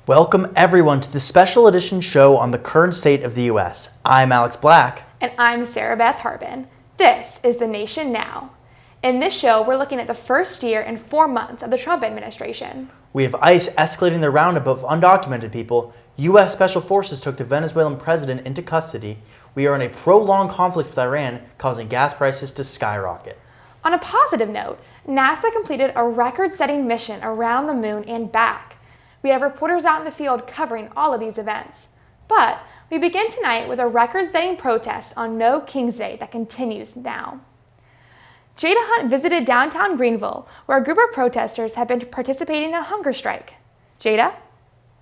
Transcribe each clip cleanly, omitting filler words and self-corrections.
Welcome everyone to the special edition show on the current state of the U.S. I'm Alex Black. And I'm Sara Beth Harbin. This is The Nation Now. In this show, we're looking at the first year and 4 months of the Trump administration. We have ICE escalating the roundup of undocumented people. U.S. Special Forces took the Venezuelan president into custody. We are in a prolonged conflict with Iran, causing gas prices to skyrocket. On a positive note, NASA completed a record-setting mission around the moon and back. We have reporters out in the field covering all of these events. But we begin tonight with a record-setting protest on No King's Day that continues now. Jada Hunt visited downtown Greenville, where a group of protesters have been participating in a hunger strike. Jada?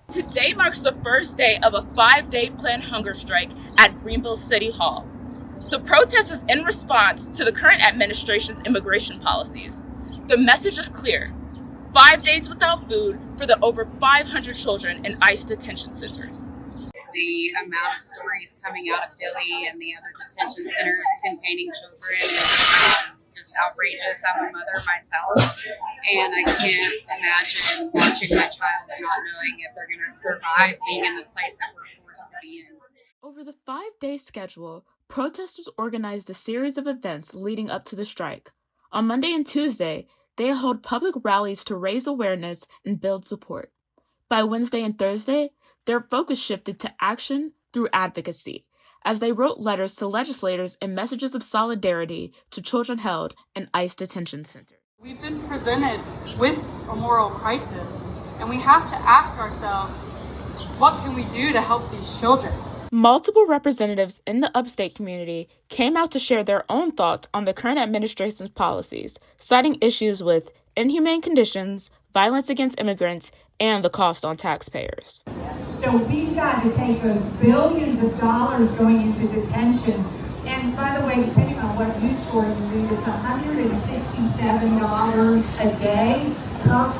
Today marks the first day of a 5-day planned hunger strike at Greenville City Hall. The protest is in response to the current administration's immigration policies. The message is clear: 5 days without food for the over 500 children in ICE detention centers. The amount of stories coming out of Philly and the other detention centers containing children is just outrageous. I'm a mother myself, and I can't imagine watching my child and not knowing if they're going to survive being in the place that we're forced to be in. Over the 5-day schedule, protesters organized a series of events leading up to the strike. On Monday and Tuesday, they held public rallies to raise awareness and build support. By Wednesday and Thursday, their focus shifted to action through advocacy, as they wrote letters to legislators and messages of solidarity to children held in ICE detention centers. We've been presented with a moral crisis, and we have to ask ourselves, what can we do to help these children? Multiple representatives in the upstate community came out to share their own thoughts on the current administration's policies, citing issues with inhumane conditions, violence against immigrants, and the cost on taxpayers. So we've got to take those billions of dollars going into detention. And by the way, depending on what news story you read, it's $167 a day per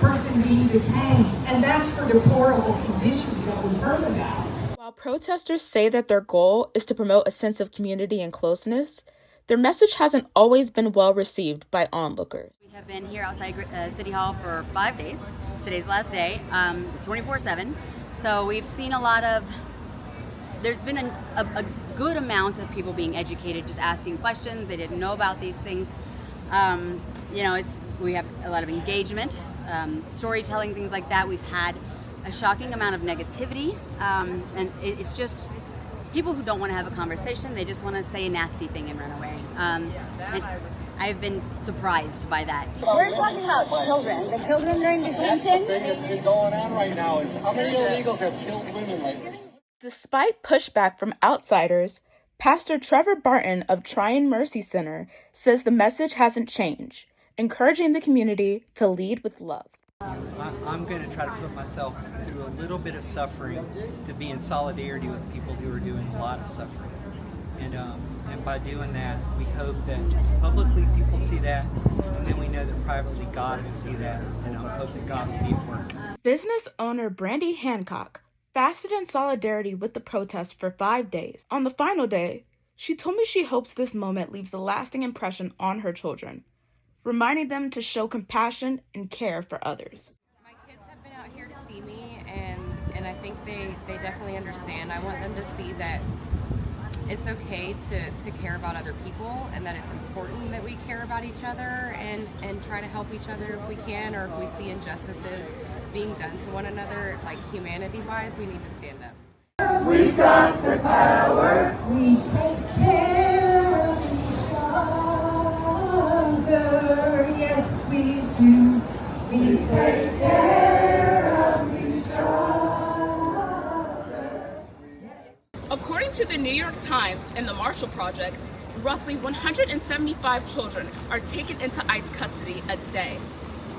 person being detained. And that's for deplorable conditions that we've heard about. While protesters say that their goal is to promote a sense of community and closeness, their message hasn't always been well received by onlookers. We have been here outside City Hall for 5 days. Today's the last day, 24/7. So we've seen there's been a good amount of people being educated, just asking questions. They didn't know about these things. We have a lot of engagement, storytelling, things like that. We've had a shocking amount of negativity, and it's just people who don't want to have a conversation. They just want to say a nasty thing and run away. I've been surprised by that. We're talking about children. The children during detention. The thing that's been going on right now is how many illegals have killed women lately? Despite pushback from outsiders, Pastor Trevor Barton of Tryon Mercy Center says the message hasn't changed, encouraging the community to lead with love. I'm going to try to put myself through a little bit of suffering to be in solidarity with people who are doing a lot of suffering. And by doing that, we hope that publicly people see that, and then we know that privately God will see that, and I hope that God will be at work. Business owner Brandy Hancock fasted in solidarity with the protest for 5 days. On the final day, she told me she hopes this moment leaves a lasting impression on her children, reminding them to show compassion and care for others. My kids have been out here to see me, and I think they definitely understand. I want them to see that it's okay to care about other people, and that it's important that we care about each other and try to help each other if we can, or if we see injustices being done to one another, like humanity-wise, we need to stand up. We've got the power. We take care of each other. Yes, we do. We take care of each other. According to the New York Times and the Marshall Project, roughly 175 children are taken into ICE custody a day.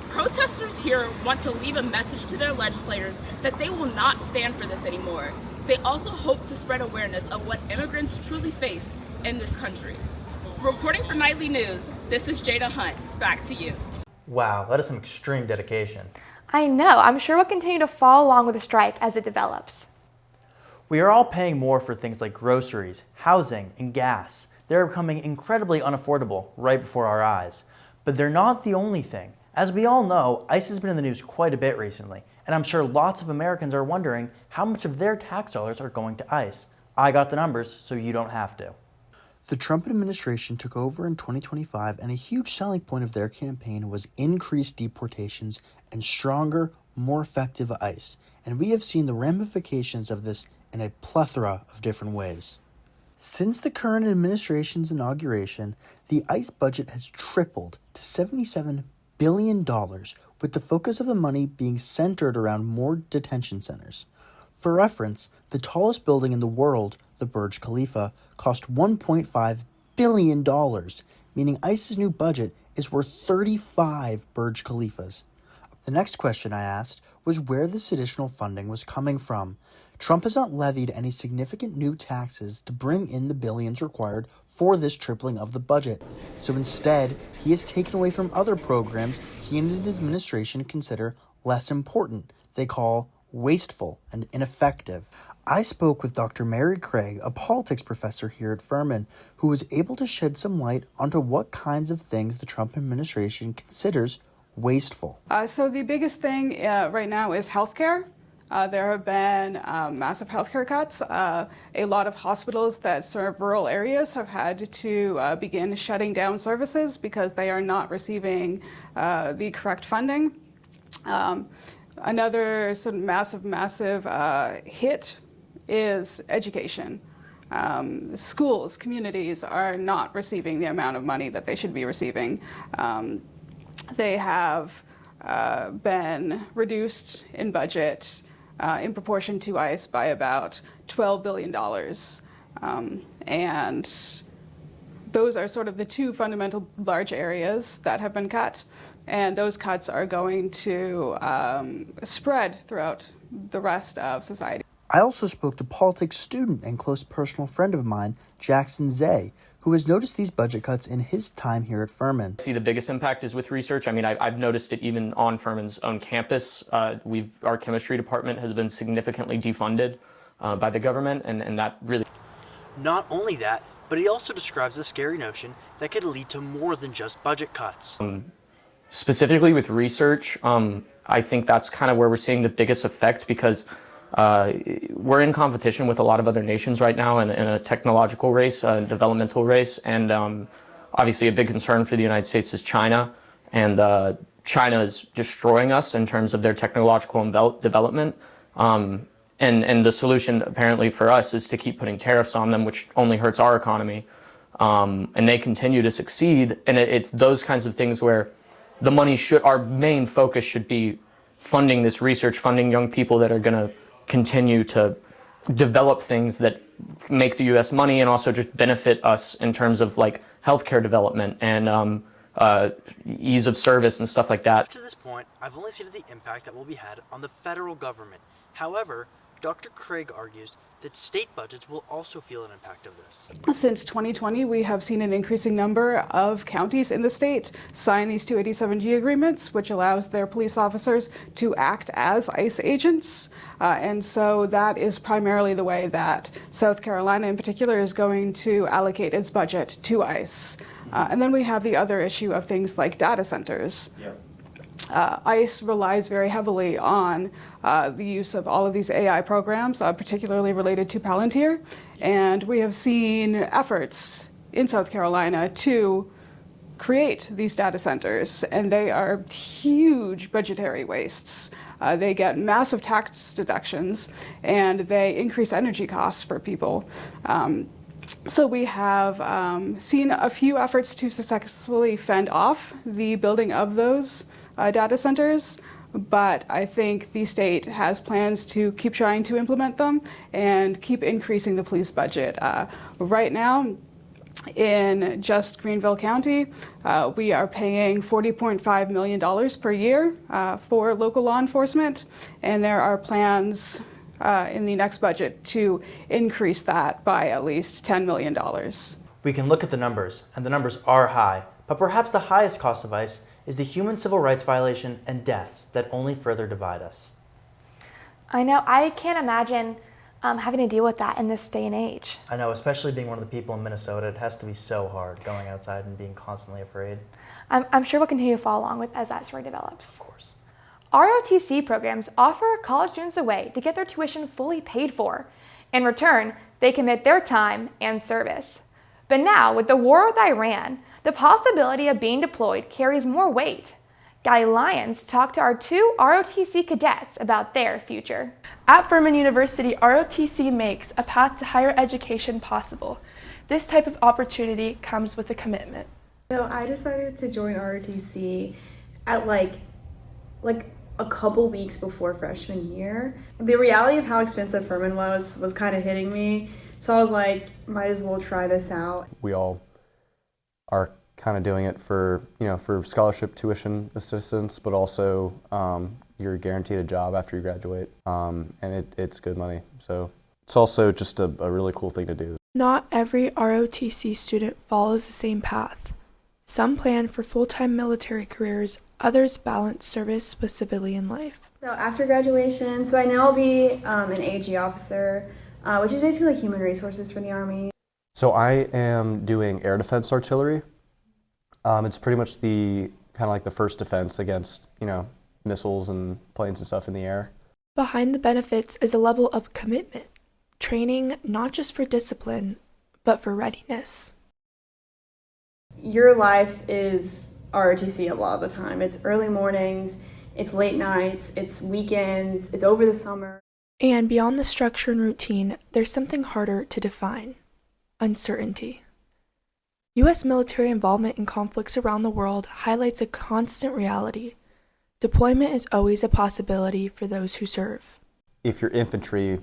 Protesters here want to leave a message to their legislators that they will not stand for this anymore. They also hope to spread awareness of what immigrants truly face in this country. Reporting for Nightly News, this is Jada Hunt. Back to you. Wow, that is some extreme dedication. I know. I'm sure we'll continue to follow along with the strike as it develops. We are all paying more for things like groceries, housing, and gas. They're becoming incredibly unaffordable right before our eyes. But they're not the only thing. As we all know, ICE has been in the news quite a bit recently, and I'm sure lots of Americans are wondering how much of their tax dollars are going to ICE. I got the numbers, so you don't have to. The Trump administration took over in 2025, and a huge selling point of their campaign was increased deportations and stronger, more effective ICE. And we have seen the ramifications of this in a plethora of different ways. Since the current administration's inauguration, the ICE budget has tripled to $77 billion, with the focus of the money being centered around more detention centers. For reference, the tallest building in the world, the Burj Khalifa, cost $1.5 billion, meaning ICE's new budget is worth 35 Burj Khalifas. The next question I asked was where this additional funding was coming from. Trump has not levied any significant new taxes to bring in the billions required for this tripling of the budget. So instead, he has taken away from other programs he and his administration consider less important, they call wasteful and ineffective. I spoke with Dr. Mary Craig, a politics professor here at Furman, who was able to shed some light onto what kinds of things the Trump administration considers wasteful. So the biggest thing right now is healthcare. There have been massive healthcare cuts. A lot of hospitals that serve rural areas have had to begin shutting down services because they are not receiving the correct funding. Another sort of massive hit is education. Schools, communities are not receiving the amount of money that they should be receiving. They have been reduced in budget in proportion to ICE by about $12 billion. And those are sort of the two fundamental large areas that have been cut. And those cuts are going to spread throughout the rest of society. I also spoke to politics student and close personal friend of mine, Jackson Zay, who has noticed these budget cuts in his time here at Furman. I see the biggest impact is with research. I mean, I've noticed it even on Furman's own campus. Our chemistry department has been significantly defunded by the government, and that really... Not only that, but he also describes a scary notion that could lead to more than just budget cuts. Specifically with research, I think that's kind of where we're seeing the biggest effect because we're in competition with a lot of other nations right now in a technological race, a developmental race, and obviously a big concern for the United States is China, and China is destroying us in terms of their technological development, and the solution apparently for us is to keep putting tariffs on them, which only hurts our economy, and they continue to succeed, and it's those kinds of things where the money our main focus should be funding this research, funding young people that are going to continue to develop things that make the U.S. money and also just benefit us in terms of like healthcare development and ease of service and stuff like that. Up to this point, I've only seen the impact that will be had on the federal government. However, Dr. Craig argues that state budgets will also feel an impact of this. Since 2020, we have seen an increasing number of counties in the state sign these 287G agreements, which allows their police officers to act as ICE agents. And so that is primarily the way that South Carolina in particular is going to allocate its budget to ICE. And then we have the other issue of things like data centers. Yep. ICE relies very heavily on the use of all of these AI programs, particularly related to Palantir. And we have seen efforts in South Carolina to create these data centers, and they are huge budgetary wastes. They get massive tax deductions, and they increase energy costs for people. So we have seen a few efforts to successfully fend off the building of those data centers, but I think the state has plans to keep trying to implement them and keep increasing the police budget. Right now, in just Greenville County, we are paying $40.5 million per year for local law enforcement, and there are plans in the next budget to increase that by at least $10 million. We can look at the numbers, and the numbers are high, but perhaps the highest cost of ICE is the human civil rights violation and deaths that only further divide us. I know, I can't imagine having to deal with that in this day and age. I know, especially being one of the people in Minnesota, it has to be so hard going outside and being constantly afraid. I'm sure we'll continue to follow along with as that story develops. Of course. ROTC programs offer college students a way to get their tuition fully paid for. In return, they commit their time and service. But now, with the war with Iran, the possibility of being deployed carries more weight. Gali Lyons talked to our 2 ROTC cadets about their future. At Furman University, ROTC makes a path to higher education possible. This type of opportunity comes with a commitment. So I decided to join ROTC at like a couple weeks before freshman year. The reality of how expensive Furman was kind of hitting me. So I was like, might as well try this out. We all are kind of doing it for, for scholarship tuition assistance, but also you're guaranteed a job after you graduate, and it's good money. So it's also just a really cool thing to do. Not every ROTC student follows the same path. Some plan for full-time military careers, others balance service with civilian life. So after graduation, I know I'll be an AG officer, which is basically like human resources for the Army. So I am doing air defense artillery. It's pretty much the kind of like the first defense against, missiles and planes and stuff in the air. Behind the benefits is a level of commitment, training not just for discipline, but for readiness. Your life is ROTC a lot of the time. It's early mornings, it's late nights, it's weekends, it's over the summer. And beyond the structure and routine, there's something harder to define: uncertainty. U.S. military involvement in conflicts around the world highlights a constant reality. Deployment is always a possibility for those who serve. If you're infantry,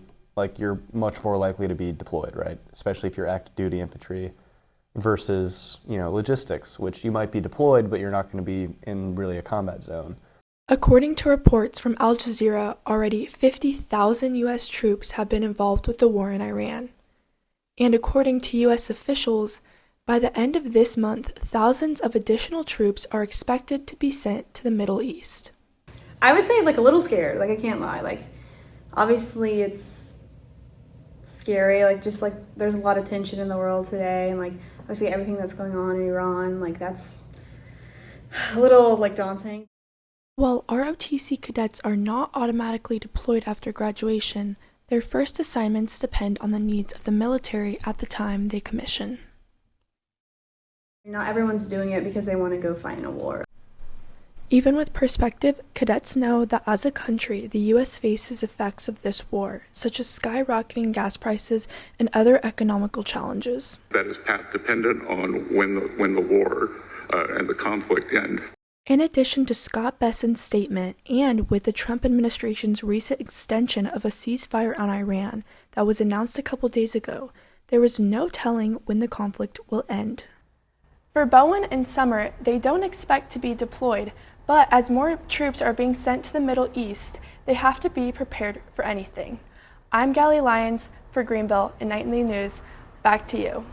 you're much more likely to be deployed, right? Especially if you're active duty infantry versus, logistics, which you might be deployed, but you're not going to be in really a combat zone. According to reports from Al Jazeera, already 50,000 U.S. troops have been involved with the war in Iran. And according to U.S. officials, by the end of this month, thousands of additional troops are expected to be sent to the Middle East. I would say a little scared, I can't lie. Obviously it's scary, there's a lot of tension in the world today, and obviously everything that's going on in Iran, that's a little daunting. While ROTC cadets are not automatically deployed after graduation, their first assignments depend on the needs of the military at the time they commission. Not everyone's doing it because they want to go fight in a war. Even with perspective, cadets know that as a country, the U.S. faces effects of this war, such as skyrocketing gas prices and other economical challenges. That is path dependent on when the war and the conflict end. In addition to Scott Besson's statement, and with the Trump administration's recent extension of a ceasefire on Iran that was announced a couple days ago, there is no telling when the conflict will end. For Bowen and Summer, they don't expect to be deployed, but as more troops are being sent to the Middle East, they have to be prepared for anything. I'm Gali Lyons for Greenville and Nightly News. Back to you.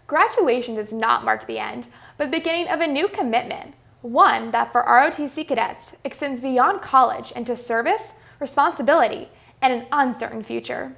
Graduation does not mark the end, but the beginning of a new commitment, one that for ROTC cadets extends beyond college into service, responsibility, and an uncertain future.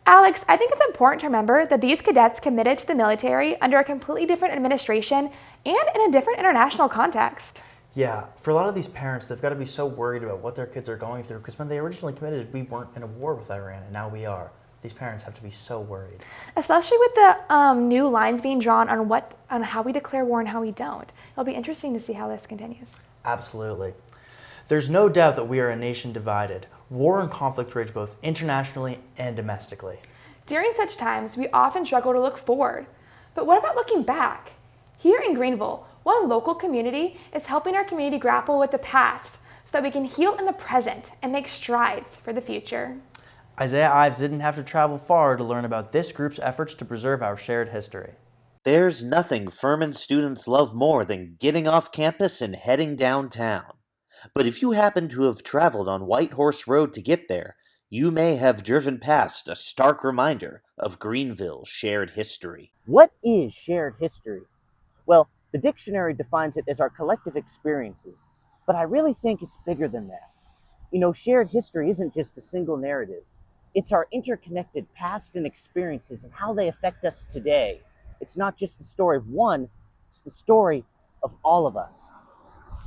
Alex, I think it's important to remember that these cadets committed to the military under a completely different administration and in a different international context. Yeah, for a lot of these parents, they've got to be so worried about what their kids are going through, because when they originally committed, we weren't in a war with Iran, and now we are. These parents have to be so worried. Especially with the new lines being drawn on how we declare war and how we don't. It'll be interesting to see how this continues. Absolutely. There's no doubt that we are a nation divided. War and conflict rage both internationally and domestically. During such times, we often struggle to look forward. But what about looking back? Here in Greenville, one local community is helping our community grapple with the past so that we can heal in the present and make strides for the future. Isaiah Ives didn't have to travel far to learn about this group's efforts to preserve our shared history. There's nothing Furman students love more than getting off campus and heading downtown. But if you happen to have traveled on White Horse Road to get there, you may have driven past a stark reminder of Greenville's shared history. What is shared history? Well, the dictionary defines it as our collective experiences, but I really think it's bigger than that. Shared history isn't just a single narrative. It's our interconnected past and experiences and how they affect us today. It's not just the story of one, it's the story of all of us.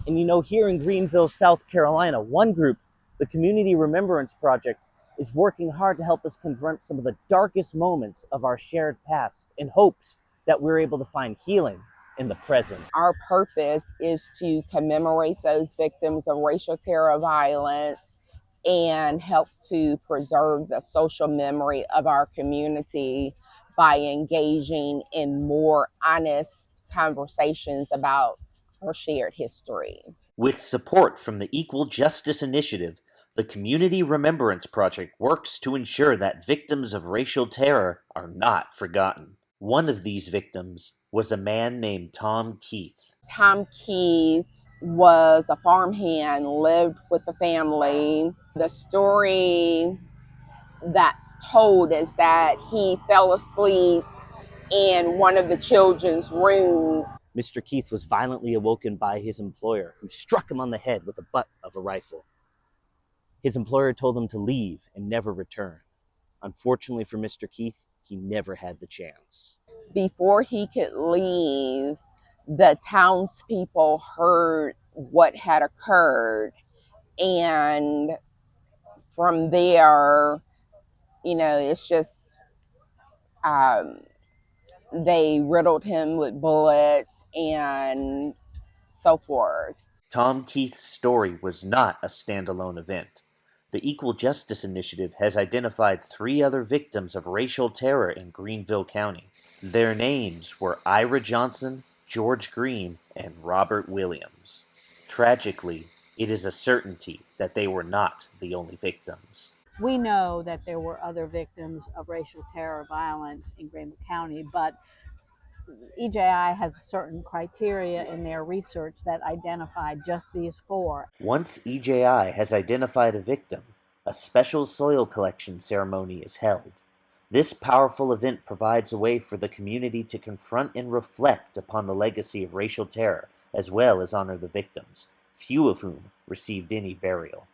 And you know, here in Greenville, South Carolina, one group, the Community Remembrance Project, is working hard to help us confront some of the darkest moments of our shared past in hopes that we're able to find healing in the present. Our purpose is to commemorate those victims of racial terror violence and help to preserve the social memory of our community by engaging in more honest conversations about our shared history. With support from the Equal Justice Initiative, the Community Remembrance Project works to ensure that victims of racial terror are not forgotten. One of these victims was a man named Tom Keith. Tom Keith was a farmhand, lived with the family. The story that's told is that he fell asleep in one of the children's rooms. Mr. Keith was violently awoken by his employer, who struck him on the head with the butt of a rifle. His employer told him to leave and never return. Unfortunately for Mr. Keith, he never had the chance. Before he could leave, the townspeople heard what had occurred. And from there, you know, it's just, they riddled him with bullets and so forth. Tom Keith's story was not a standalone event. The Equal Justice Initiative has identified 3 other victims of racial terror in Greenville County. Their names were Ira Johnson, George Green, and Robert Williams. Tragically, it is a certainty that they were not the only victims. We know that there were other victims of racial terror violence in Greenville County, but EJI has certain criteria in their research that identified just these 4. Once EJI has identified a victim, a special soil collection ceremony is held. This powerful event provides a way for the community to confront and reflect upon the legacy of racial terror, as well as honor the victims, few of whom received any burial.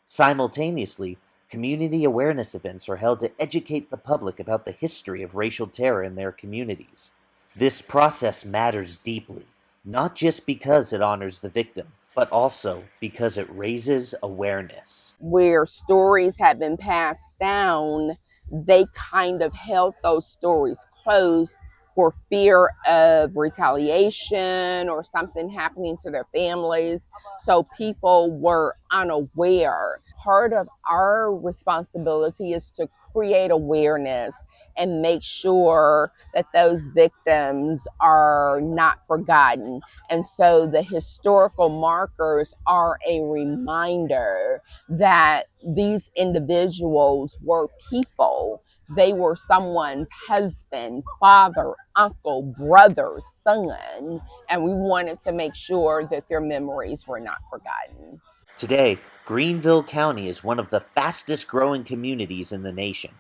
Simultaneously, community awareness events are held to educate the public about the history of racial terror in their communities. This process matters deeply, not just because it honors the victim, but also because it raises awareness. Where stories have been passed down, they kind of held those stories close for fear of retaliation or something happening to their families. So people were unaware. Part of our responsibility is to create awareness and make sure that those victims are not forgotten. And so the historical markers are a reminder that these individuals were people. They were someone's husband, father, uncle, brother, son, and we wanted to make sure that their memories were not forgotten. Today, Greenville County is one of the fastest growing communities in the nation.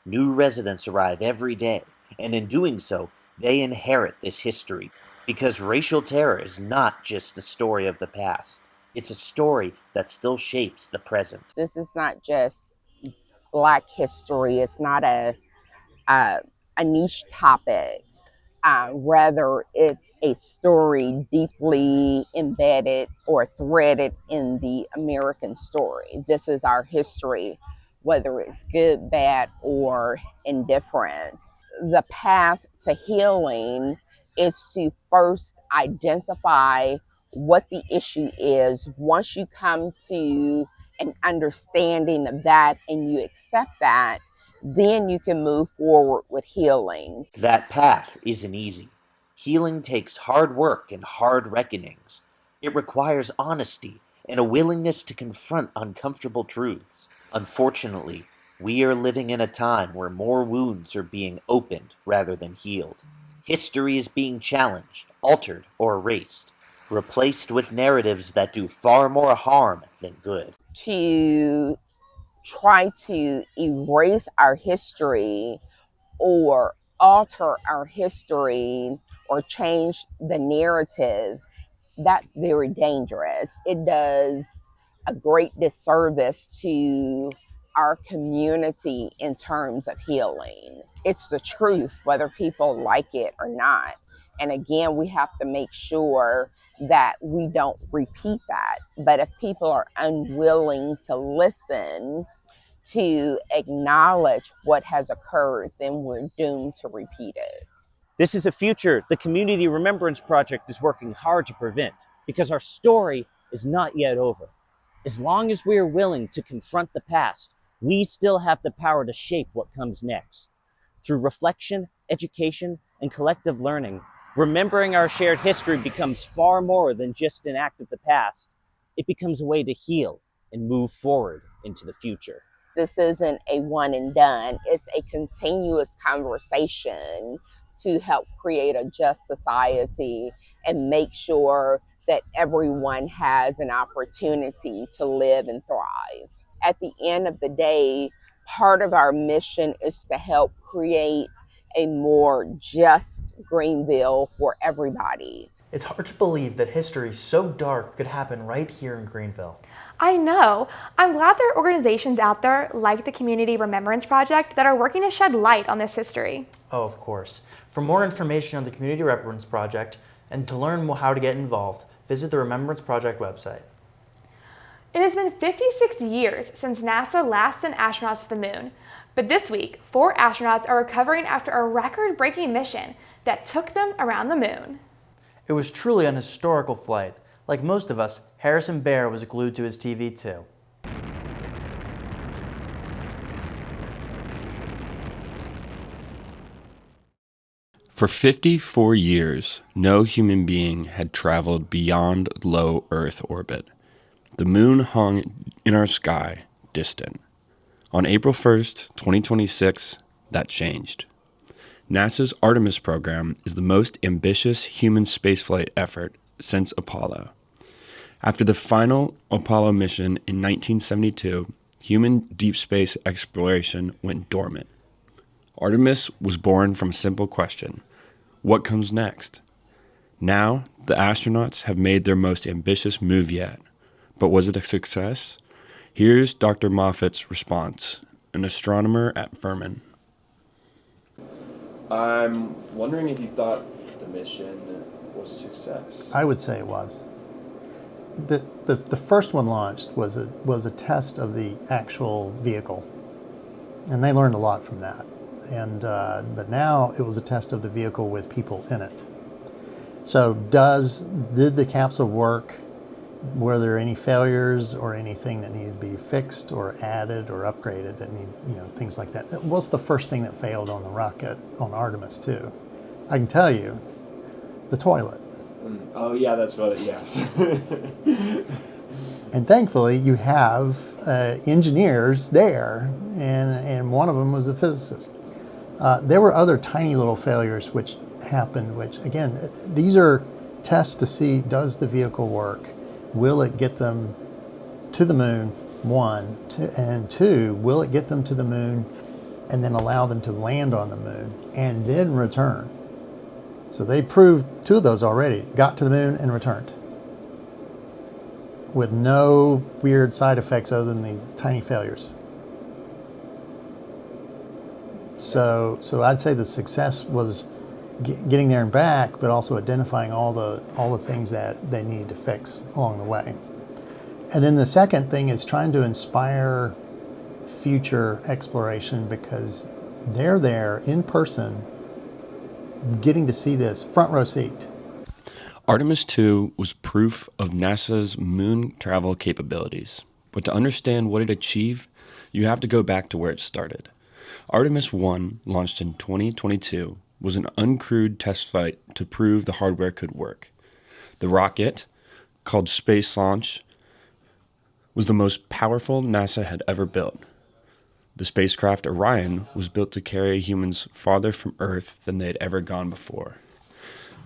New residents arrive every day, and in doing so, they inherit this history. Because racial terror is not just the story of the past. It's a story that still shapes the present. This is not just Black history. It's not a niche topic. Rather, it's a story deeply embedded or threaded in the American story. This is our history, whether it's good, bad, or indifferent. The path to healing is to first identify what the issue is. Once you come to an understanding of that and you accept that, then you can move forward with healing. That path isn't easy. Healing takes hard work and hard reckonings. It requires honesty and a willingness to confront uncomfortable truths. Unfortunately, we are living in a time where more wounds are being opened rather than healed. History is being challenged, altered, or erased, replaced with narratives that do far more harm than good. To try to erase our history or alter our history or change the narrative, that's very dangerous. It does a great disservice to our community in terms of healing. It's the truth, whether people like it or not. And again, we have to make sure that we don't repeat that. But if people are unwilling to listen, to acknowledge what has occurred, then we're doomed to repeat it. This is a future the Community Remembrance Project is working hard to prevent, because our story is not yet over. As long as we are willing to confront the past, we still have the power to shape what comes next. Through reflection, education, and collective learning, remembering our shared history becomes far more than just an act of the past. It becomes a way to heal and move forward into the future. This isn't a one and done. It's a continuous conversation to help create a just society and make sure that everyone has an opportunity to live and thrive. At the end of the day, part of our mission is to help create a more just Greenville for everybody. It's hard to believe that history so dark could happen right here in Greenville. I know. I'm glad there are organizations out there like the Community Remembrance Project that are working to shed light on this history. Oh, of course. For more information on the Community Remembrance Project and to learn how to get involved, visit the Remembrance Project website. It has been 56 years since NASA last sent astronauts to the moon, but this week, 4 astronauts are recovering after a record-breaking mission that took them around the moon. It was truly an historical flight. Like most of us, Harrison Baer was glued to his TV too. For 54 years, no human being had traveled beyond low Earth orbit. The moon hung in our sky, distant. On April 1st, 2026, that changed. NASA's Artemis program is the most ambitious human spaceflight effort since Apollo. After the final Apollo mission in 1972, human deep space exploration went dormant. Artemis was born from a simple question: what comes next? Now, the astronauts have made their most ambitious move yet. But was it a success? Here's Dr. Moffat's response, an astronomer at Furman. I'm wondering if you thought the mission was a success. I would say it was. The first one launched was a test of the actual vehicle, and they learned a lot from that. And but now it was a test of the vehicle with people in it. So did the capsule work? Were there any failures or anything that needed to be fixed or added or upgraded that things like that? What's the first thing that failed on the rocket on Artemis 2? I can tell you, the toilet. Oh yeah, that's what it, yes. And thankfully you have engineers there, and one of them was a physicist. There were other tiny little failures which happened, which again, these are tests to see, does the vehicle work? Will it get them to the moon, 1, and 2, will it get them to the moon and then allow them to land on the moon and then return? So they proved 2 of those already, got to the moon and returned with no weird side effects other than the tiny failures. So I'd say the success was getting there and back, but also identifying all the things that they needed to fix along the way. And then the second thing is trying to inspire future exploration, because they're there in person, getting to see this front row seat. Artemis 2 was proof of NASA's moon travel capabilities. But to understand what it achieved, you have to go back to where it started. Artemis 1, launched in 2022, was an uncrewed test flight to prove the hardware could work. The rocket, called Space Launch, was the most powerful NASA had ever built. The spacecraft Orion was built to carry humans farther from Earth than they had ever gone before.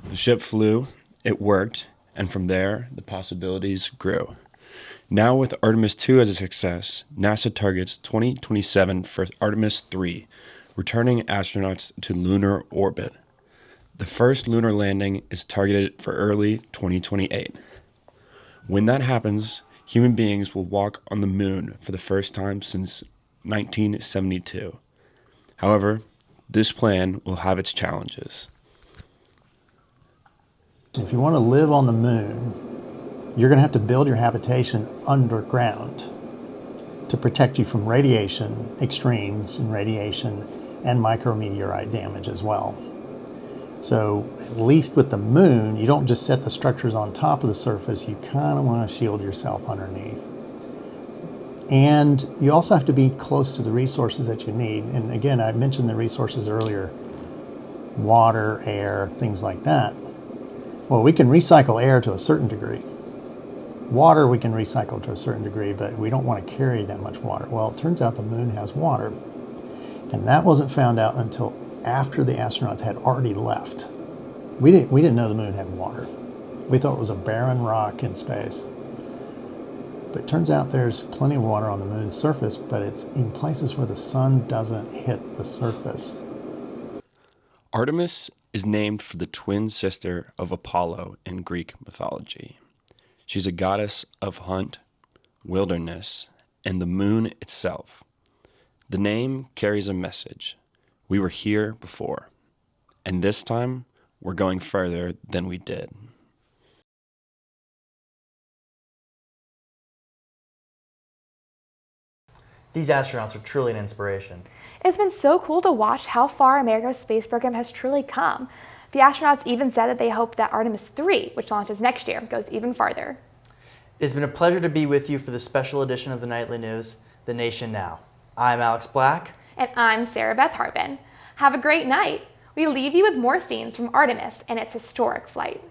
The ship flew, it worked, and from there, the possibilities grew. Now with Artemis 2 as a success, NASA targets 2027 for Artemis 3, returning astronauts to lunar orbit. The first lunar landing is targeted for early 2028. When that happens, human beings will walk on the moon for the first time since 1972. However, this plan will have its challenges. If you want to live on the moon, you're going to have to build your habitation underground to protect you from radiation, extremes in radiation, and micrometeorite damage as well. So at least with the moon, you don't just set the structures on top of the surface, you kind of want to shield yourself underneath. And you also have to be close to the resources that you need. And again, I mentioned the resources earlier, water, air, things like that. Well, we can recycle air to a certain degree. Water we can recycle to a certain degree, but we don't want to carry that much water. Well, it turns out the moon has water. And that wasn't found out until after the astronauts had already left. We didn't know the moon had water. We thought it was a barren rock in space. But it turns out there's plenty of water on the moon's surface, but it's in places where the sun doesn't hit the surface. Artemis is named for the twin sister of Apollo in Greek mythology. She's a goddess of hunt, wilderness, and the moon itself. The name carries a message. We were here before, and this time we're going further than we did. These astronauts are truly an inspiration. It's been so cool to watch how far America's space program has truly come. The astronauts even said that they hope that Artemis 3, which launches next year, goes even farther. It's been a pleasure to be with you for this special edition of the Nightly News, The Nation Now. I'm Alex Black. And I'm Sara Beth Harbin. Have a great night. We leave you with more scenes from Artemis and its historic flight.